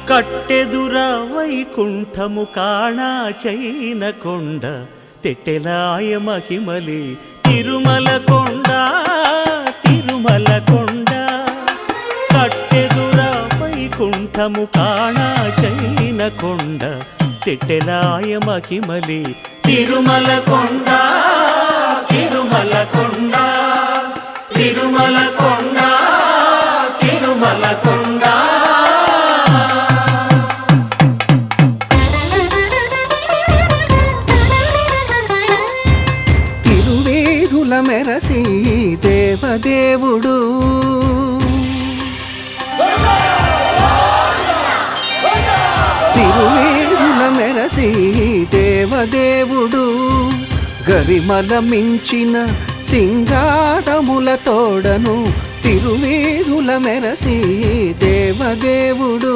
కట్టెదుర వైకుంఠము కాణా చైన కొండ తెట్టెలాయ మహిమలే తిరుమల కొండ తిరుమల కొండ కట్టెదుర వైకుంఠము కాణా చైన కొండ తెట్టెలాయ మహిమలే తిరుమల కొండ తిరుమల కొండ తిరుమల కొండ తిరుమల కొండ తిరువేధుల మెరసి దేవదేవుడు తిరువేధుల మెరసి దేవదేవుడు గరిమల మించిన సింగారముల తోడను తిరువేధుల మెరసి దేవదేవుడు